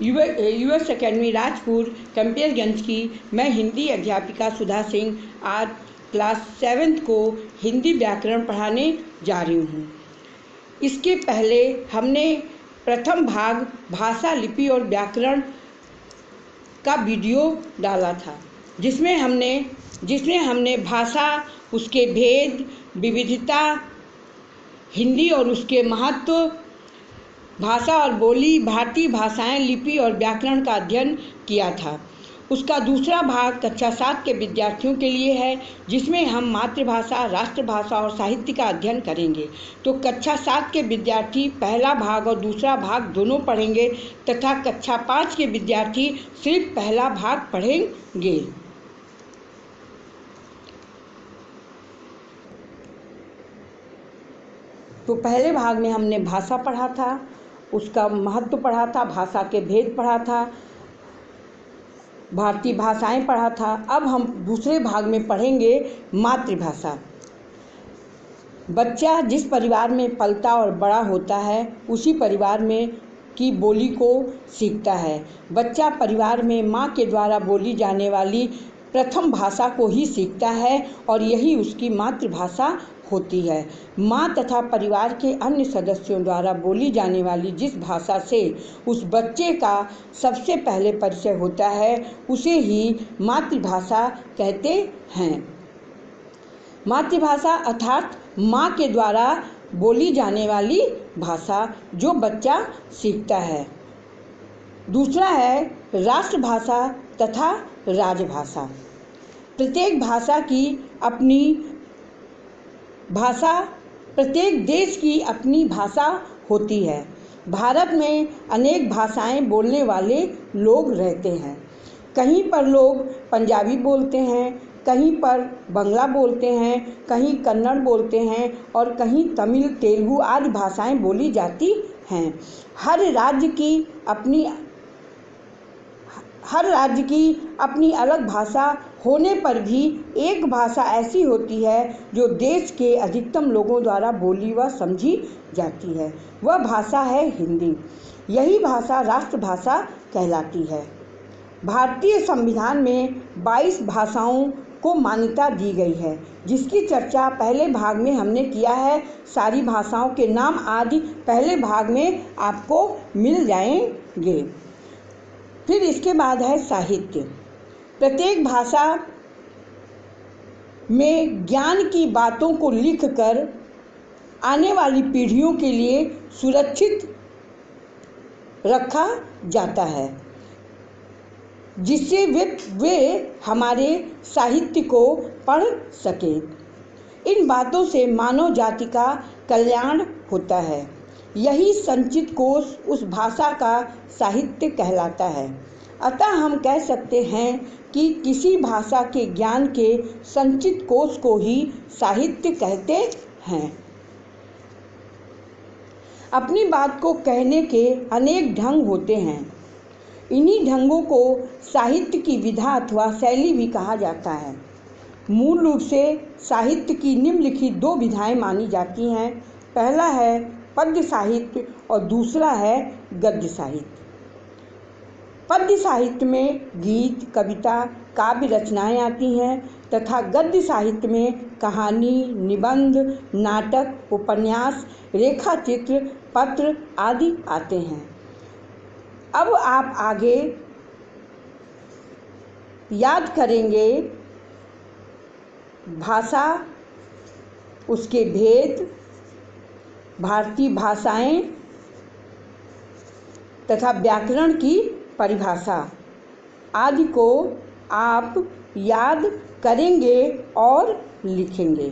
US academy Rajpur Campierganj की मैं हिंदी अध्यापिका सुधा सिंह आज क्लास 7th को हिंदी व्याकरण पढ़ाने जा रही हूँ। इसके पहले हमने प्रथम भाग भाषा, लिपि और व्याकरण का वीडियो डाला था, जिसमें हमने भाषा, उसके भेद, विविधता, हिंदी और उसके महत्व, भाषा और बोली, भारतीय भाषाएं, लिपि और व्याकरण का अध्ययन किया था। उसका दूसरा भाग कक्षा 7 के विद्यार्थियों के लिए है, जिसमें हम मातृभाषा, राष्ट्रभाषा और साहित्य का अध्ययन करेंगे। तो कक्षा 7 के विद्यार्थी पहला भाग और दूसरा भाग दोनों पढ़ेंगे तथा कक्षा 5 के विद्यार्थी सिर्फ पहला भाग पढ़ेंगे। तो पहले भाग में हमने भाषा पढ़ा था, उसका महत्व पढ़ा था, भाषा के भेद पढ़ा था, भारतीय भाषाएं पढ़ा था। अब हम दूसरे भाग में पढ़ेंगे मातृभाषा। बच्चा जिस परिवार में पलता और बड़ा होता है, उसी परिवार में की बोली को सीखता है। बच्चा परिवार में माँ के द्वारा बोली जाने वाली प्रथम भाषा को ही सीखता है और यही उसकी मातृभाषा होती है। माँ तथा परिवार के अन्य सदस्यों द्वारा बोली जाने वाली जिस भाषा से उस बच्चे का सबसे पहले परिचय होता है, उसे ही मातृभाषा कहते हैं। मातृभाषा अर्थात माँ के द्वारा बोली जाने वाली भाषा जो बच्चा सीखता है। दूसरा है राष्ट्रभाषा तथा राजभाषा। प्रत्येक भाषा की अपनी भाषा, प्रत्येक देश की अपनी भाषा होती है। भारत में अनेक भाषाएं बोलने वाले लोग रहते हैं। कहीं पर लोग पंजाबी बोलते हैं, कहीं पर बंगला बोलते हैं, कहीं कन्नड़ बोलते हैं और कहीं तमिल, तेलुगु आदि भाषाएं बोली जाती हैं। हर राज्य की अपनी अलग भाषा होने पर भी एक भाषा ऐसी होती है जो देश के अधिकतम लोगों द्वारा बोली व समझी जाती है। वह भाषा है हिंदी। यही भाषा राष्ट्रभाषा कहलाती है। भारतीय संविधान में 22 भाषाओं को मान्यता दी गई है, जिसकी चर्चा पहले भाग में हमने किया है। सारी भाषाओं के नाम आदि पहले भाग में आपको मिल जाएंगे। फिर इसके बाद है साहित्य। प्रत्येक भाषा में ज्ञान की बातों को लिखकर आने वाली पीढ़ियों के लिए सुरक्षित रखा जाता है, जिससे वे हमारे साहित्य को पढ़ सकें। इन बातों से मानव जाति का कल्याण होता है। यही संचित कोश उस भाषा का साहित्य कहलाता है। अतः हम कह सकते हैं कि किसी भाषा के ज्ञान के संचित कोश को ही साहित्य कहते हैं। अपनी बात को कहने के अनेक ढंग होते हैं। इन्हीं ढंगों को साहित्य की विधा अथवा शैली भी कहा जाता है। मूल रूप से साहित्य की निम्नलिखित 2 विधाएं मानी जाती हैं। पहला है पद्य साहित्य और दूसरा है गद्य साहित्य। पद्य साहित्य में गीत, कविता, काव्य रचनाएं आती हैं तथा गद्य साहित्य में कहानी, निबंध, नाटक, उपन्यास, रेखाचित्र, पत्र आदि आते हैं। अब आप आगे याद करेंगे भाषा, उसके भेद, भारतीय भाषाएं तथा व्याकरण की परिभाषा आदि को आप याद करेंगे और लिखेंगे।